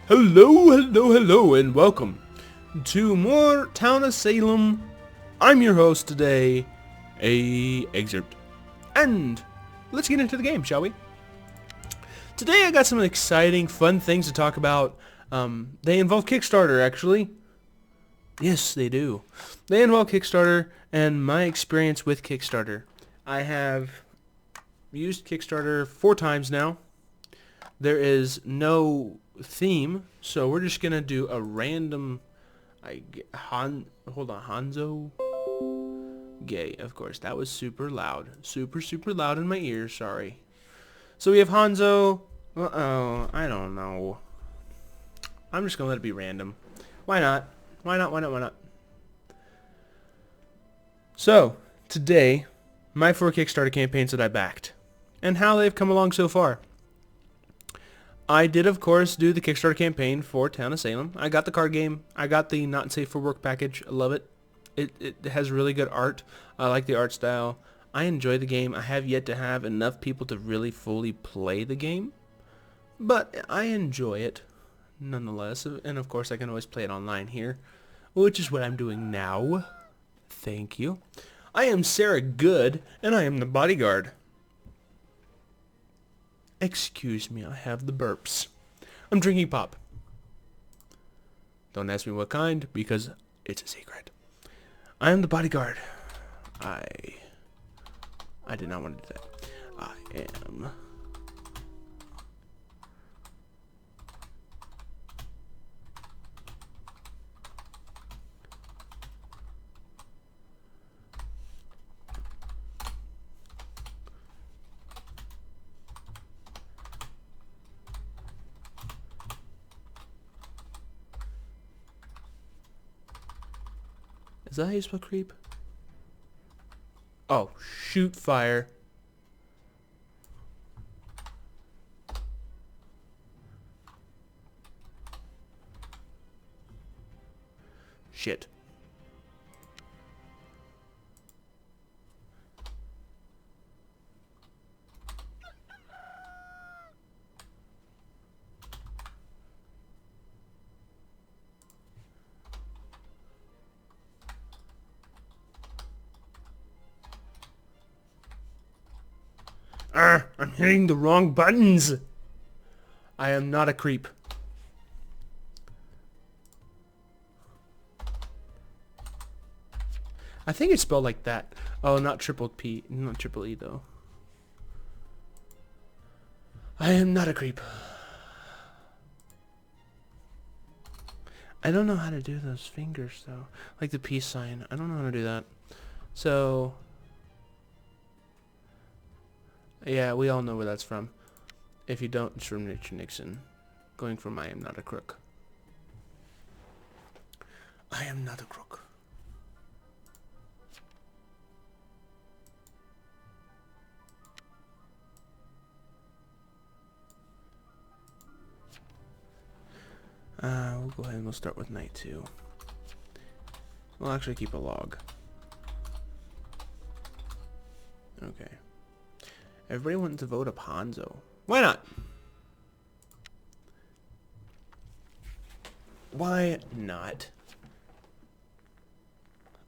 Hello, and welcome to more Town of Salem. I'm your host today, Excerpt. And let's get into the game, shall we? Today I got some exciting, fun things to talk about. They involve Kickstarter, actually. Yes, they do. They involve Kickstarter and my experience with Kickstarter. I have used Kickstarter 4 times now. There is no theme, so we're just gonna do a random Hanzo gay. Of course, that was super loud. Super loud in my ears, sorry. So we have Hanzo. I don't know. I'm just gonna let it be random. Why not? Why not? So, today, my 4 Kickstarter campaigns that I backed, and how they've come along so far. I did, of course, do the Kickstarter campaign for Town of Salem. I got the card game. I got the Not Safe for Work package. I love it. It has really good art. I like the art style. I enjoy the game. I have yet to have enough people to really fully play the game, but I enjoy it nonetheless. And of course, I can always play it online here, which is what I'm doing now. Thank you. I am Sarah Good, and I am the bodyguard. Excuse me, I have the burps. I'm drinking pop. Don't ask me what kind, because it's a secret. I am the bodyguard. I did not want to do that. I am... Is that how you spell creep? Oh, shoot fire. Shit. I'm hitting the wrong buttons. I am not a creep. I think it's spelled like that. Oh, not triple P, not triple E though. I am not a creep. I don't know how to do those fingers though. Like the peace sign. I don't know how to do that. So... yeah, we all know where that's from. If you don't, it's from Richard Nixon. Going from I am not a crook. I am not a crook. We'll go ahead and we'll start with night 2. We'll actually keep a log. Okay. Everybody wants to vote up Hanzo. Why not? Why not?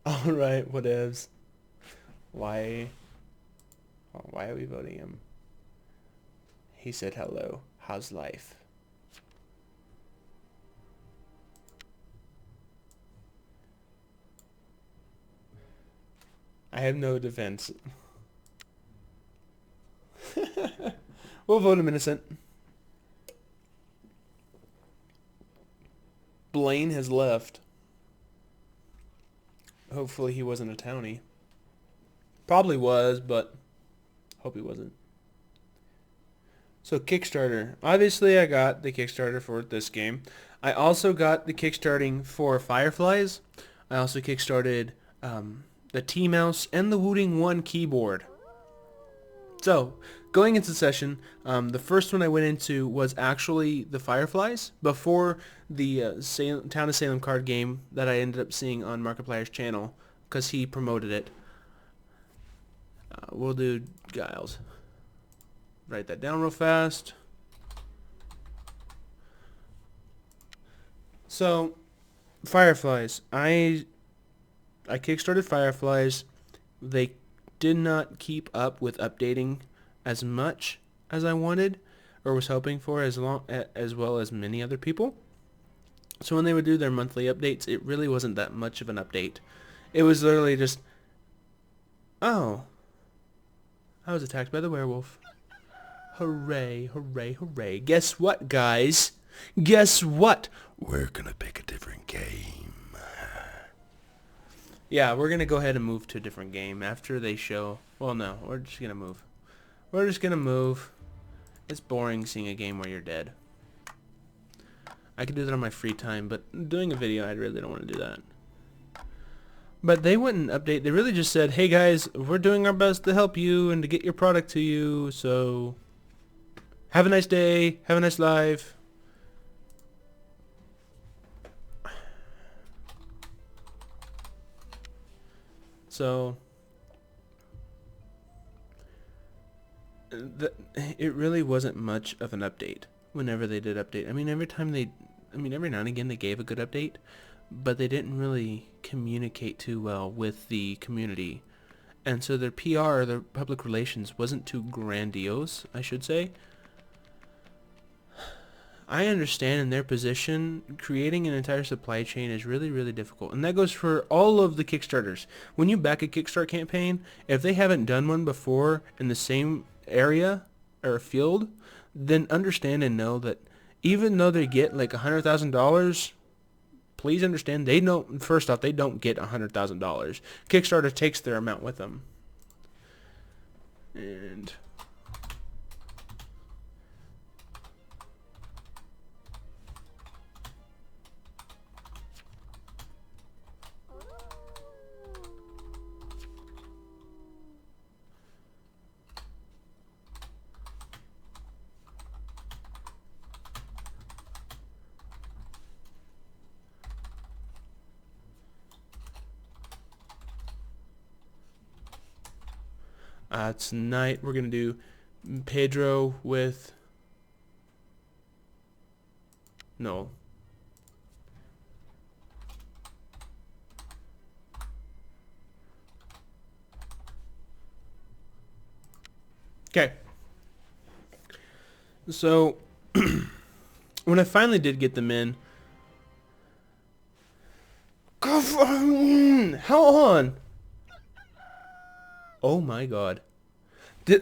Alright, whatevs. Why are we voting him? He said hello. How's life? I have no defense. We'll vote him innocent. Blaine has left. Hopefully he wasn't a townie. Probably was, but hope he wasn't. So Kickstarter. Obviously I got the Kickstarter for this game. I also got the kickstarting for Fireflies. I also kickstarted the T-Mouse and the Wooting 1 keyboard. So, going into the session, the first one I went into was actually the Fireflies before the Town of Salem card game that I ended up seeing on Markiplier's channel because he promoted it. We'll do Giles. Write that down real fast. So, Fireflies. I kickstarted Fireflies. They did not keep up with updating as much as I wanted or was hoping for, as well as many other people. So when they would do their monthly updates, it really wasn't that much of an update. It was literally just, oh, I was attacked by the werewolf. Hooray, hooray, hooray. Guess what, guys? Guess what? We're gonna pick a different game. Yeah, we're gonna go ahead and move to a different game after they show. Well, no, we're just gonna move. We're just gonna move. It's boring seeing a game where you're dead. I could do that on my free time, but doing a video, I really don't want to do that. But they wouldn't update. They really just said, hey guys, we're doing our best to help you and to get your product to you, so have a nice day, have a nice life. So it really wasn't much of an update whenever they did update. I mean, every now and again they gave a good update, but they didn't really communicate too well with the community. And so their PR, their public relations, wasn't too grandiose, I should say. I understand in their position, creating an entire supply chain is really, really difficult. And that goes for all of the Kickstarters. When you back a Kickstarter campaign, if they haven't done one before in the same area or field, then understand and know that even though they get like $100,000, please understand they don't. First off, they don't get $100,000. Kickstarter takes their amount with them. And tonight we're gonna do Pedro with no. Okay. So when I finally did get them in, hold on. Oh my god.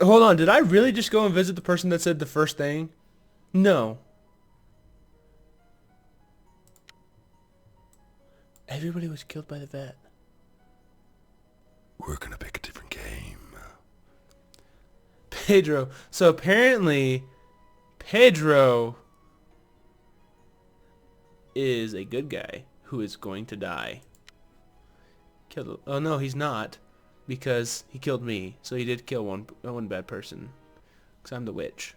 Hold on, did I really just go and visit the person that said the first thing? No. Everybody was killed by the vet. We're gonna pick a different game. Pedro. So apparently, Pedro is a good guy who is going to die. Killed. Oh no, he's not. Because he killed me. So he did kill one bad person. Because I'm the witch.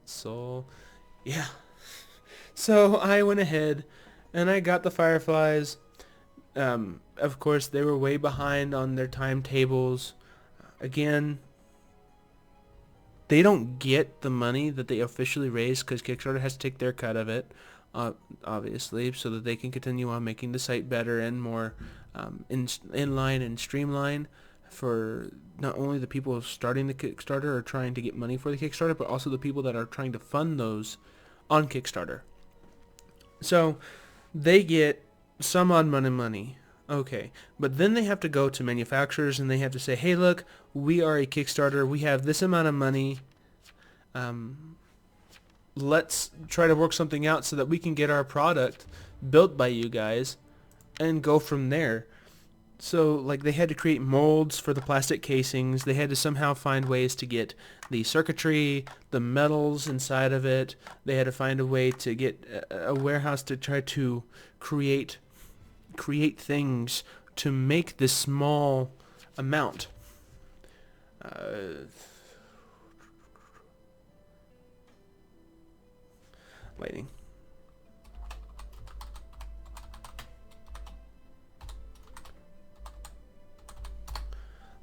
So, yeah. So I went ahead and I got the Fireflies. Of course, they were way behind on their timetables. Again, they don't get the money that they officially raised because Kickstarter has to take their cut of it, obviously, so that they can continue on making the site better and more in line and streamline for not only the people starting the Kickstarter or trying to get money for the Kickstarter, but also the people that are trying to fund those on Kickstarter. So they get some odd money. Okay, but then they have to go to manufacturers and they have to say, hey, look, we are a Kickstarter. We have this amount of money. Let's try to work something out so that we can get our product built by you guys and go from there. So, like, they had to create molds for the plastic casings. They had to somehow find ways to get the circuitry, the metals inside of it. They had to find a way to get a warehouse to try to create things to make this small amount. Waiting.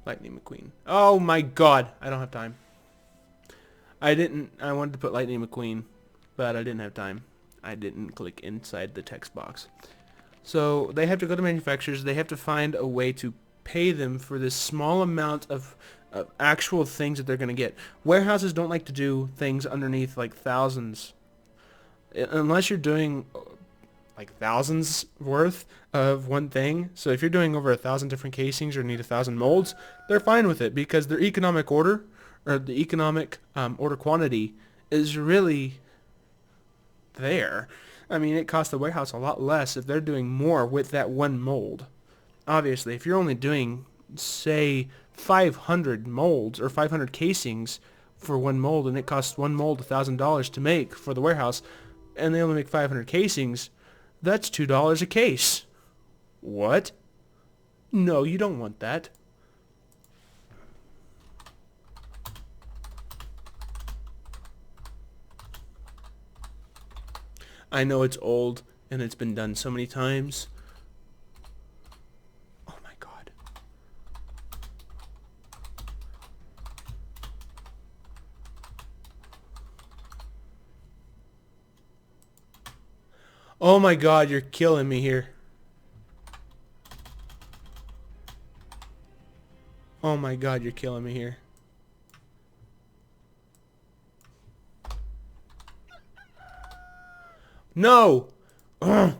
Lightning McQueen. Oh my god, I don't have time. I wanted to put Lightning McQueen, but I didn't have time. I didn't click inside the text box. So they have to go to manufacturers. They have to find a way to pay them for this small amount of actual things that they're going to get. Warehouses don't like to do things underneath like thousands. Unless you're doing like thousands worth of one thing. So if you're doing over 1,000 different casings or need 1,000 molds, they're fine with it because their economic order or the economic order quantity is really there. I mean, it costs the warehouse a lot less if they're doing more with that one mold. Obviously, if you're only doing, say, 500 molds or 500 casings for one mold, and it costs one mold $1,000 to make for the warehouse, and they only make 500 casings, that's $2 a case. What? No, you don't want that. I know it's old and it's been done so many times. Oh my god. Oh my god, you're killing me here. Oh my god, you're killing me here. No! Ugh.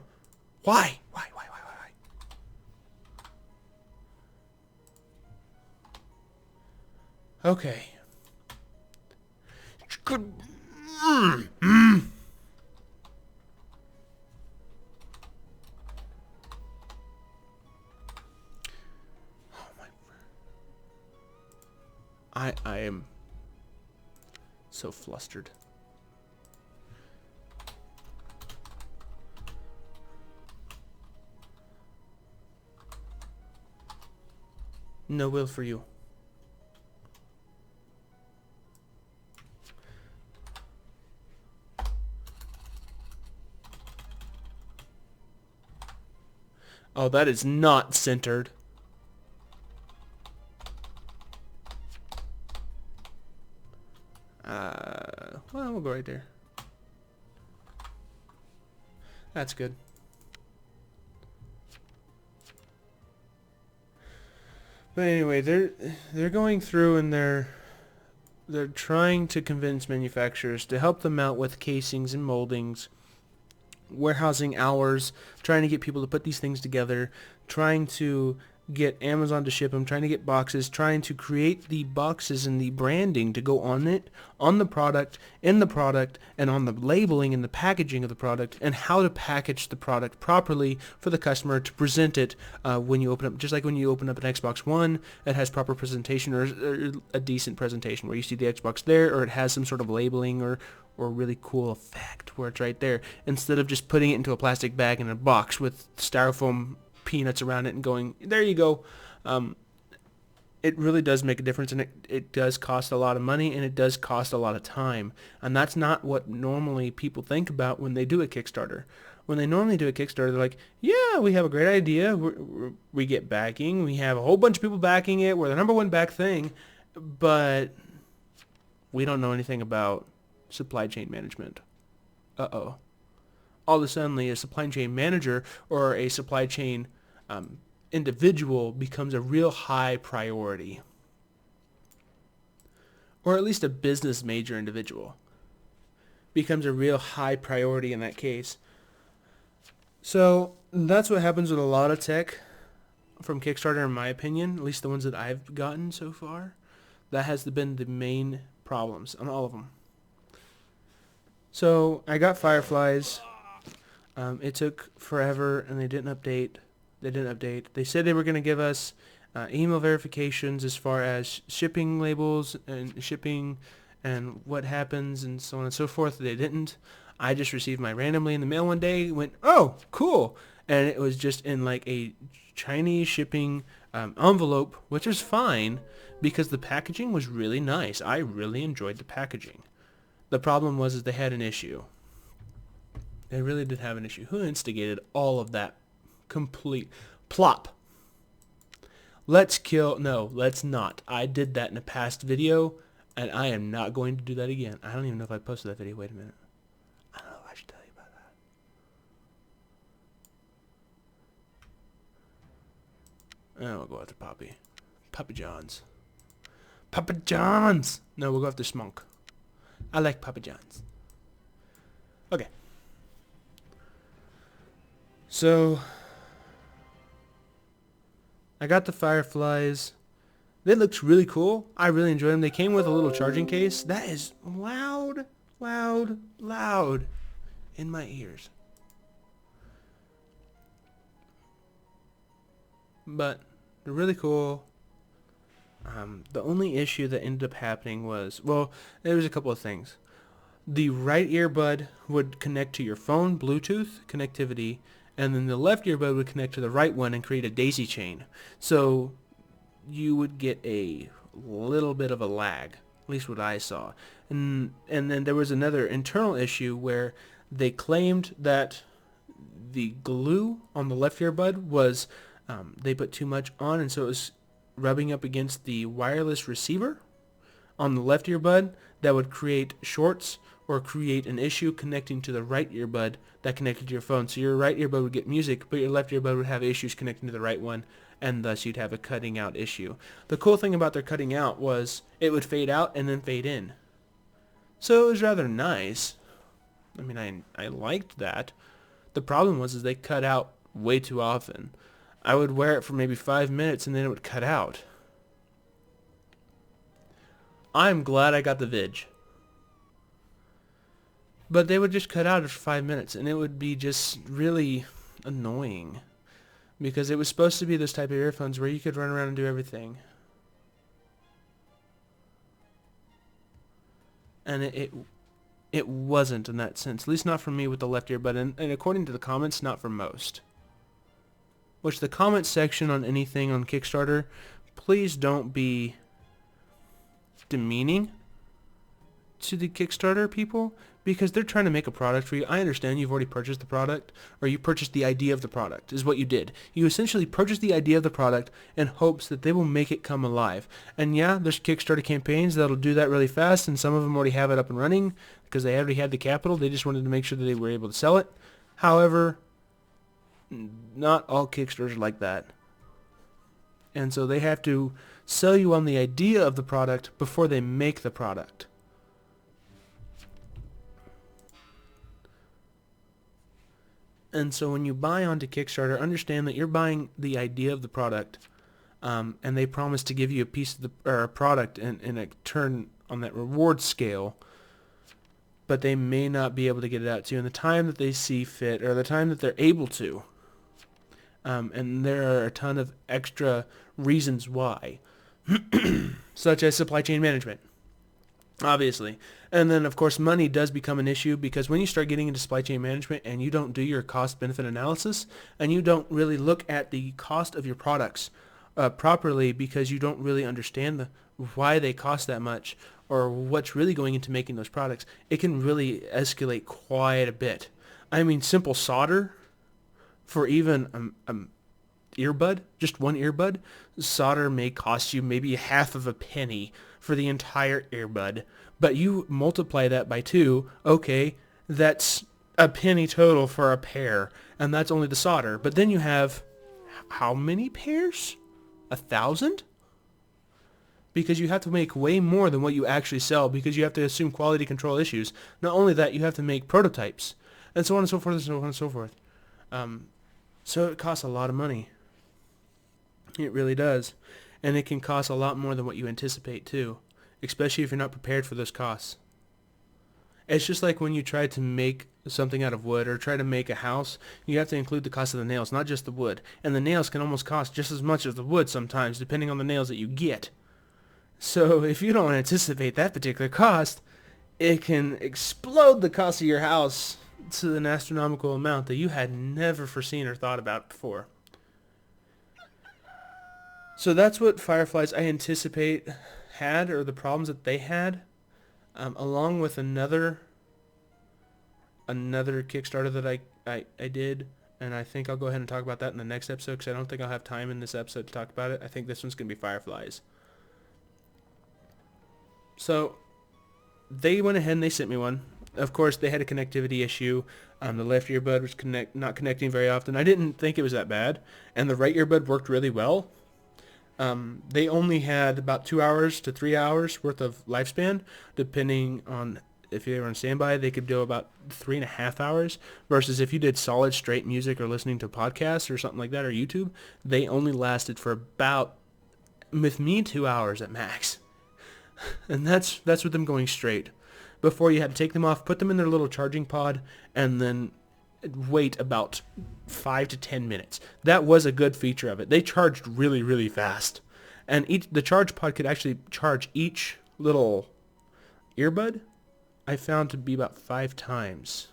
Why? Why? Okay. Good. I am so flustered. No will for you. Oh, that is not centered. Well, we'll go right there. That's good. But anyway, they're going through and they're trying to convince manufacturers to help them out with casings and moldings, warehousing hours, trying to get people to put these things together, trying to get Amazon to ship them, trying to get boxes, trying to create the boxes and the branding to go on it, on the product, in the product, and on the labeling and the packaging of the product, and how to package the product properly for the customer to present it when you open up, just like when you open up an Xbox One, it has proper presentation or a decent presentation where you see the Xbox there, or it has some sort of labeling or really cool effect where it's right there, instead of just putting it into a plastic bag in a box with styrofoam peanuts around it and going, there you go. It really does make a difference, and it does cost a lot of money, and it does cost a lot of time. And that's not what normally people think about when they do a Kickstarter. When they normally do a Kickstarter, they're like, yeah, we have a great idea. We get backing. We have a whole bunch of people backing it. We're the number one back thing. But we don't know anything about supply chain management. Uh-oh. All of a sudden, a supply chain manager or a supply chain individual becomes a real high priority. Or at least a business major individual becomes a real high priority in that case. So that's what happens with a lot of tech from Kickstarter, in my opinion, at least the ones that I've gotten so far. That has been the main problems on all of them. So I got Fireflies. It took forever, and they didn't update. They said they were going to give us email verifications as far as shipping labels and shipping and what happens and so on and so forth. They didn't. I just received mine randomly in the mail one day, went, oh, cool. And it was just in like a Chinese shipping envelope, which is fine because the packaging was really nice. I really enjoyed the packaging. The problem was is they had an issue. They really did have an issue. Who instigated all of that complete plop? No, let's not. I did that in a past video, and I am not going to do that again. I don't even know if I posted that video. Wait a minute. I don't know if I should tell you about that. Oh, we'll go after Poppy. Papa John's. Papa John's! No, we'll go after Smunk. I like Papa John's. Okay. So, I got the Fireflies. They looked really cool. I really enjoyed them. They came with a little charging case. That is loud, loud, loud in my ears. But they're really cool. The only issue that ended up happening was, well, there was a couple of things. The right earbud would connect to your phone, Bluetooth connectivity, and then the left earbud would connect to the right one and create a daisy chain. So you would get a little bit of a lag, at least what I saw. And then there was another internal issue where they claimed that the glue on the left earbud was, they put too much on, and so it was rubbing up against the wireless receiver on the left earbud that would create shorts or create an issue connecting to the right earbud that connected to your phone. So your right earbud would get music, but your left earbud would have issues connecting to the right one, and thus you'd have a cutting out issue. The cool thing about their cutting out was it would fade out and then fade in. So it was rather nice. I mean, I liked that. The problem was is they cut out way too often. I would wear it for maybe 5 minutes and then it would cut out. I'm glad I got the Vidge. But they would just cut out after 5 minutes, and it would be just really annoying. Because it was supposed to be those type of earphones where you could run around and do everything. And it wasn't in that sense. At least not for me with the left earbud. And according to the comments, not for most. Which the comment section on anything on Kickstarter, please don't be demeaning to the Kickstarter people, because they're trying to make a product for you. I understand you've already purchased the product, or you purchased the idea of the product, is what you did. You essentially purchased the idea of the product in hopes that they will make it come alive. And yeah, there's Kickstarter campaigns that'll do that really fast, and some of them already have it up and running because they already had the capital. They just wanted to make sure that they were able to sell it. However, not all Kickstarters are like that. And so they have to sell you on the idea of the product before they make the product. And so when you buy onto Kickstarter, understand that you're buying the idea of the product, and they promise to give you a piece of the or a product in a turn on that reward scale, but they may not be able to get it out to you in the time that they see fit or the time that they're able to. And there are a ton of extra reasons why, such as supply chain management. Obviously. And then, of course, money does become an issue, because when you start getting into supply chain management and you don't do your cost-benefit analysis and you don't really look at the cost of your products properly, because you don't really understand why they cost that much or what's really going into making those products, it can really escalate quite a bit. I mean, simple solder for even earbud, just one earbud, solder may cost you maybe half of a penny for the entire earbud. But you multiply that by 2, okay, that's a penny total for a pair, and that's only the solder. But then you have how many pairs? 1,000? Because you have to make way more than what you actually sell, because you have to assume quality control issues. Not only that, you have to make prototypes, and so on and so forth, and so on and so forth. So it costs a lot of money. It really does. And it can cost a lot more than what you anticipate too, especially if you're not prepared for those costs. It's just like when you try to make something out of wood or try to make a house, you have to include the cost of the nails, not just the wood. And the nails can almost cost just as much as the wood sometimes, depending on the nails that you get. So if you don't anticipate that particular cost, it can explode the cost of your house to an astronomical amount that you had never foreseen or thought about before. So that's what Fireflies, I anticipate, had, or the problems that they had, along with another Kickstarter that I did, and I think I'll go ahead and talk about that in the next episode because I don't think I'll have time in this episode to talk about it. I think this one's going to be Fireflies. So they went ahead and they sent me one. Of course, they had a connectivity issue. The left earbud was not connecting very often. I didn't think it was that bad, and the right earbud worked really well. They only had about 2 hours to 3 hours worth of lifespan, depending on if they were on standby. They could do about 3.5 hours, versus if you did solid straight music or listening to podcasts or something like that or YouTube, they only lasted for about, with me, 2 hours at max. And that's with them going straight. Before you had to take them off, put them in their little charging pod, and then wait about 5 to 10 minutes. That was a good feature of it. They charged really, really fast. And the charge pod could actually charge each little earbud, I found to be about 5 times.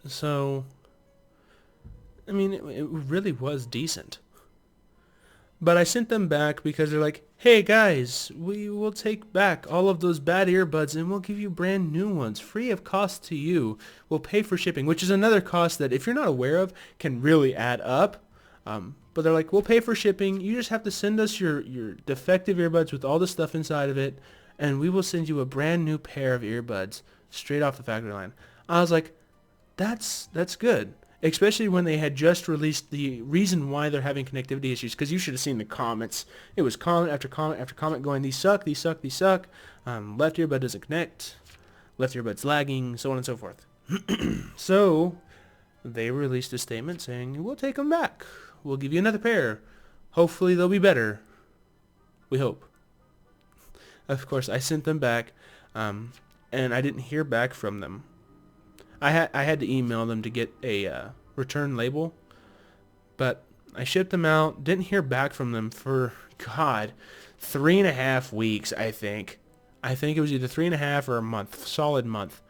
So, I mean, it really was decent. But I sent them back because they're like, hey guys, we will take back all of those bad earbuds and we'll give you brand new ones, free of cost to you. We'll pay for shipping, which is another cost that if you're not aware of can really add up. But they're like, we'll pay for shipping. You just have to send us your defective earbuds with all the stuff inside of it, and we will send you a brand new pair of earbuds straight off the factory line. I was like, that's good. Especially when they had just released the reason why they're having connectivity issues, because you should have seen the comments. It was comment after comment after comment going, these suck, these suck, these suck. Left earbud doesn't connect. Left earbud's lagging, so on and so forth. So they released a statement saying, we'll take them back. We'll give you another pair. Hopefully they'll be better. We hope. Of course, I sent them back, and I didn't hear back from them. I had to email them to get a return label, but I shipped them out. Didn't hear back from them for, God, 3.5 weeks, I think. I think it was either 3.5 or a month, solid month.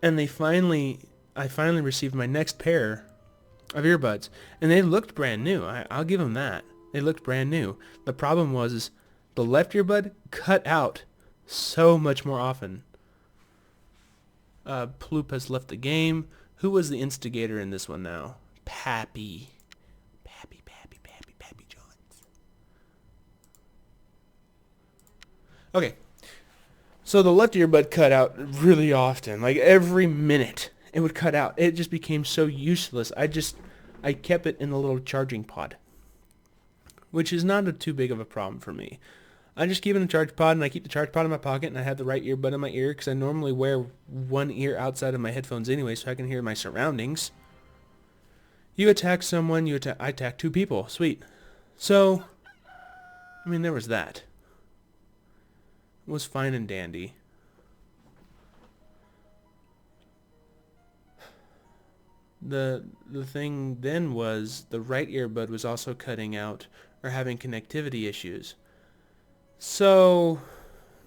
And I finally received my next pair of earbuds, and they looked brand new. I'll give them that. They looked brand new. The problem was the left earbud cut out so much more often. Ploop has left the game. Who was the instigator in this one now? Pappy Johns. Okay. So the left earbud cut out really often. Like every minute it would cut out. It just became so useless. I kept it in the little charging pod, which is not too big of a problem for me. I just keep it in a charge pod, and I keep the charge pod in my pocket, and I have the right earbud in my ear because I normally wear one ear outside of my headphones anyway, so I can hear my surroundings. You attack someone, I attack 2 people. Sweet. So, I mean, there was that. It was fine and dandy. The thing then was the right earbud was also cutting out or having connectivity issues. So,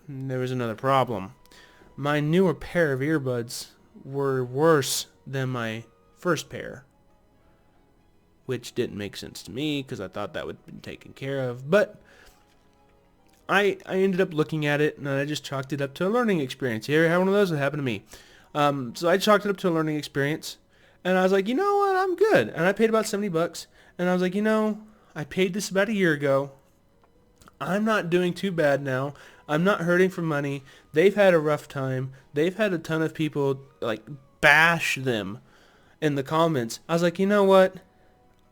there was another problem. My newer pair of earbuds were worse than my first pair, which didn't make sense to me because I thought that would have been taken care of. But I ended up looking at it, and I just chalked it up to a learning experience. You ever had one of those? That happened to me. So I chalked it up to a learning experience, and I was like, you know what? I'm good. And I paid about $70, and I was like, I paid this about a year ago. I'm not doing too bad now. I'm not hurting for money. They've had a rough time. They've had a ton of people bash them in the comments. I was like, you know what?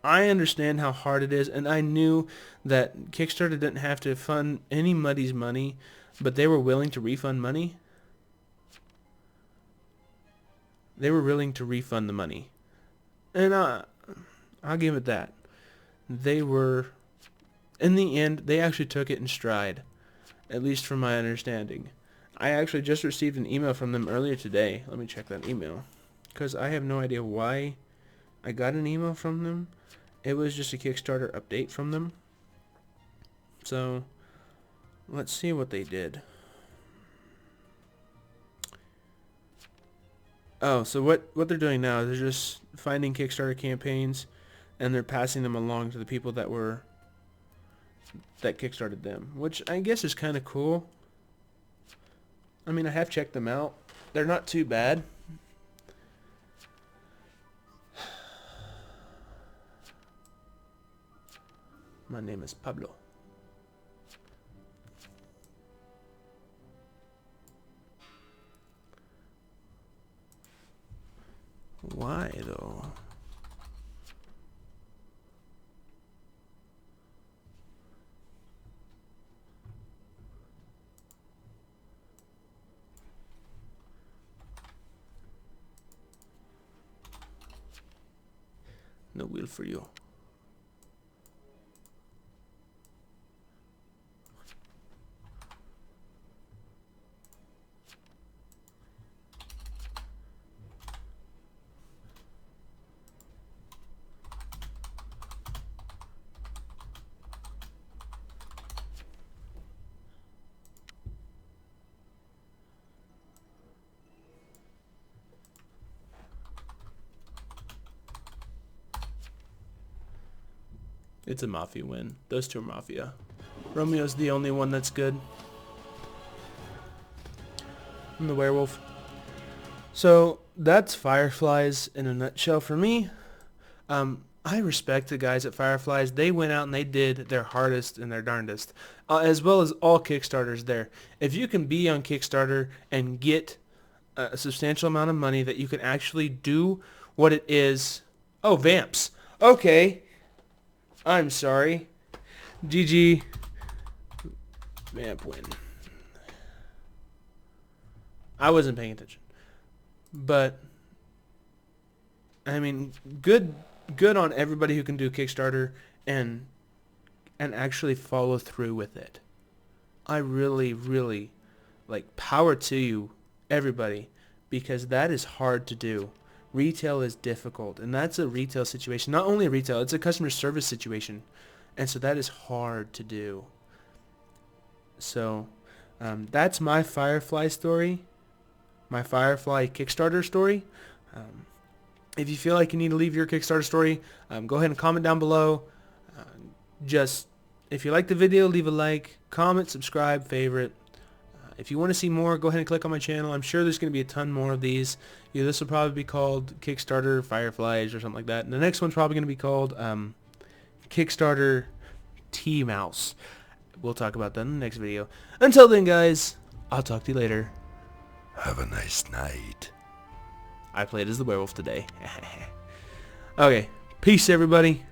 I understand how hard it is, and I knew that Kickstarter didn't have to fund anybody's money, but they were willing to refund money. They were willing to refund the money. And I'll give it that. They were... In the end, they actually took it in stride, at least from my understanding. I actually just received an email from them earlier today. Let me check that email, because I have no idea why I got an email from them. It was just a Kickstarter update from them. So, let's see what they did. Oh, so what they're doing now is they're just finding Kickstarter campaigns, and they're passing them along to the people that kickstarted them, which I guess is kind of cool. I mean, I have checked them out. They're not too bad. My name is Pablo. Why though? No wheel for you. It's a Mafia win. Those two are Mafia. Romeo's the only one that's good. I'm the werewolf. So that's Fireflies in a nutshell for me. I respect the guys at Fireflies. They went out and they did their hardest and their darndest, as well as all Kickstarters there. If you can be on Kickstarter and get a substantial amount of money that you can actually do what it is. Oh, Vamps. Okay. I'm sorry. GG. Vamp win. I wasn't paying attention. But, I mean, good on everybody who can do Kickstarter and actually follow through with it. I really, like, power to you, everybody, because that is hard to do. Retail is difficult, and that's a retail situation. Not only retail, it's a customer service situation, and so that is hard to do. So that's my Firefly story, my Firefly Kickstarter story. If you feel like you need to leave your Kickstarter story, go ahead and comment down below. Just, if you like the video, leave a like, comment, subscribe, favorite. If you want to see more, go ahead and click on my channel. I'm sure there's going to be a ton more of these. This will probably be called Kickstarter Fireflies or something like that. And the next one's probably going to be called Kickstarter T-Mouse. We'll talk about that in the next video. Until then, guys, I'll talk to you later. Have a nice night. I played as the werewolf today. Okay, peace, everybody.